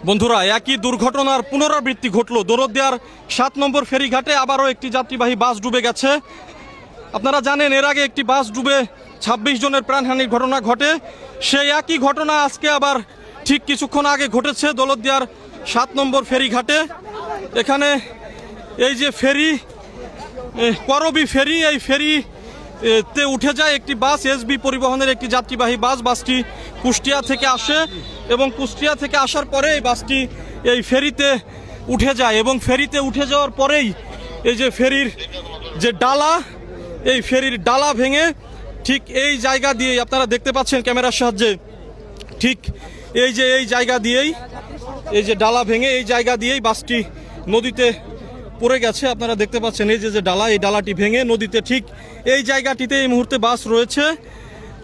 বন্ধুরা, একই দুর্ঘটনার পুনরাবৃত্তি ঘটল। দৌলতদিয়ার 7 নম্বর ফেরিঘাটে আবারও একটি যাত্রীবাহী বাস ডুবে গেছে। আপনারা জানেন এর আগে একটি বাস ডুবে 26 জনের প্রাণহানির ঘটনা ঘটে। সেই একই ঘটনা আজকে আবার ঠিক কিছুক্ষণ আগে ঘটেছে দৌলতদিয়ার 7 নম্বর ফেরিঘাটে। এখানে এই যে ফেরি, করবি ফেরি, এই ফেরিতে উঠে যায় একটি বাস, এসবি পরিবহনের একটি যাত্রীবাহী বাস। বাসটি কুষ্টিয়া থেকে আসে এবং কুষ্টিয়া থেকে আসার পরে এই বাসটি এই ফেরিতে উঠে যায় এবং ফেরিতে উঠে যাওয়ার পরেই এই যে ফেরির যে ডালা, এই ফেরির ডালা ভেঙে ঠিক এই জায়গা দিয়েই আপনারা দেখতে পাচ্ছেন ক্যামেরার সাহায্যে, ঠিক এই যে এই জায়গা দিয়েই এই যে ডালা ভেঙে এই জায়গা দিয়েই বাসটি নদীতে পড়ে গেছে। আপনারা দেখতে পাচ্ছেন এই যে ডালা, এই ডালাটি ভেঙে নদীতে ঠিক এই জায়গাটিতে এই মুহূর্তে বাস রয়েছে।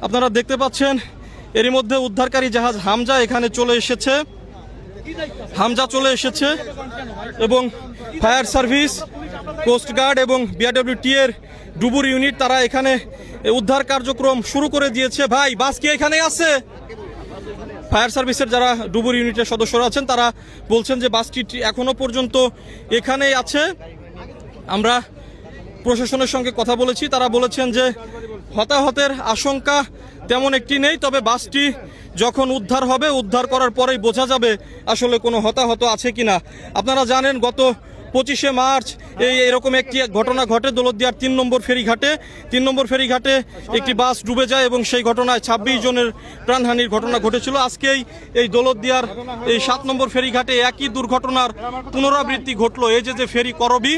আপনারা দেখতে পাচ্ছেন এরই মধ্যে উদ্ধারকারী জাহাজ হামজা এখানে চলে এসেছে, এবং ফায়ার সার্ভিস, কোস্টগার্ড এবং বিআরডব্লিউটি এর ডুবুর ইউনিট তারা এখানে উদ্ধার কার্যক্রম শুরু করে দিয়েছে। ভাই, বাস কি এখানে আছে? ফায়ার সার্ভিসের যারা ডুবুর ইউনিটের সদস্যরা আছেন তারা বলছেন যে বাসটি এখনো পর্যন্ত এখানেই আছে। আমরা প্রশাসনের সঙ্গে কথা বলেছি, তারা বলেছেন যে হতাহতের আশঙ্কা তেমন একটি নেই, তবে বাসটি যখন উদ্ধার হবে, উদ্ধার করার পরেই বোঝা যাবে আসলে কোনো হতাহত আছে কিনা। আপনারা জানেন গত 25শে মার্চ এরকম একটি ঘটনা ঘটে দৌলতদিয়ার 3 নম্বর ফেরিঘাটে। 3 নম্বর ফেরিঘাটে একটি বাস ডুবে যায় এবং সেই ঘটনায় 26 জনের প্রাণহানির ঘটনা ঘটেছিল। আজকেই এই দৌলতদিয়ার এই 7 নম্বর ফেরিঘাটে একই দুর্ঘটনার পুনরাবৃত্তি ঘটল। এই যে ফেরি করবি,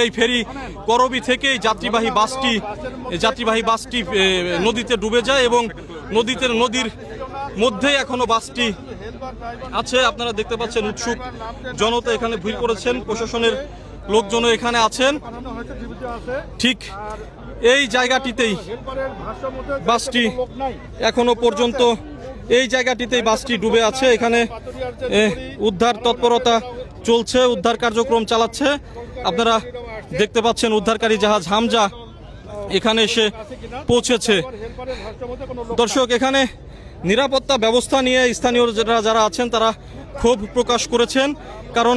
এই ফেরি করবি থেকেই যাত্রীবাহী বাসটি নদীতে ডুবে যায় এবং নদীর মধ্যে এখনো বাসটি আছে। আপনারা দেখতে পাচ্ছেন উৎসুক জনতা এখানে ভিড় করেছেন, প্রশাসনের লোকজনও এখানে আছেন। ঠিক এই জায়গাটিতেই বাসটি এখনো পর্যন্ত এই জায়গাটিতেই বাসটি ডুবে আছে। এখানে উদ্ধার তৎপরতা চলছে, উদ্ধার কার্যক্রম চালাচ্ছে। আপনারা দেখতে পাচ্ছেন উদ্ধারকারী জাহাজ হামজা এখানে এসে পৌঁছেছে। দর্শক, এখানে নিরাপত্তা ব্যবস্থা নিয়ে স্থানীয় যারা আছেন তারা ক্ষোভ প্রকাশ করেছেন, কারণ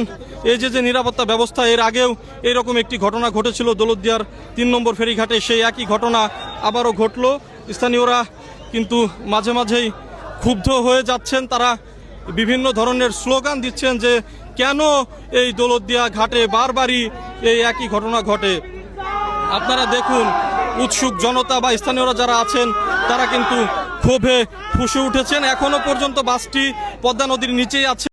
এই যে নিরাপত্তা ব্যবস্থা, এর আগেও এইরকম একটি ঘটনা ঘটেছিল দৌলতদিয়ার 3 নম্বর ফেরিঘাটে, সেই একই ঘটনা আবারও ঘটল। স্থানীয়রা কিন্তু মাঝে মাঝেই ক্ষুব্ধ হয়ে যাচ্ছেন, তারা বিভিন্ন ধরনের স্লোগান দিচ্ছেন যে কেন এই দৌলতদিয়া ঘাটে বারবারই এই একই ঘটনা ঘটে। আপনারা দেখুন উৎসুক জনতা বা স্থানীয়রা যারা আছেন তারা কিন্তু ক্ষোভে ফুঁসে উঠেছেন। এখনো পর্যন্ত বাসটি পদ্মা নদীর নিচেই আছে।